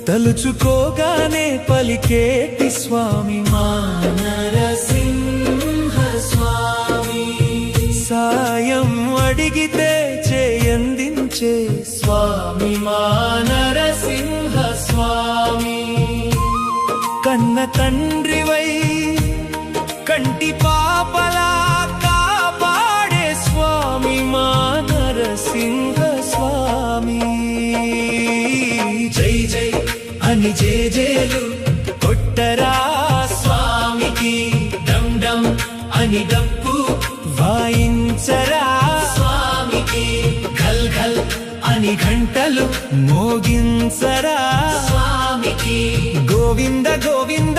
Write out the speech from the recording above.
తలుచుకోగానే పలికేటి స్వామి మా నరసింహ స్వామి, సాయం అడిగితే చేయందించే స్వామి మా నరసింహ స్వామి, కన్న తండ్రివై కంటి పాపలా కాపాడే స్వామి మా నరసింహ స్వామి. జై జై అని జేజేలు కొట్టరా స్వామికి, డం డం అని డప్పు వాయించరా స్వామికి, ఘల్ ఘల్ అని ఘంటలు మోగించరా స్వామికి, గోవింద గోవింద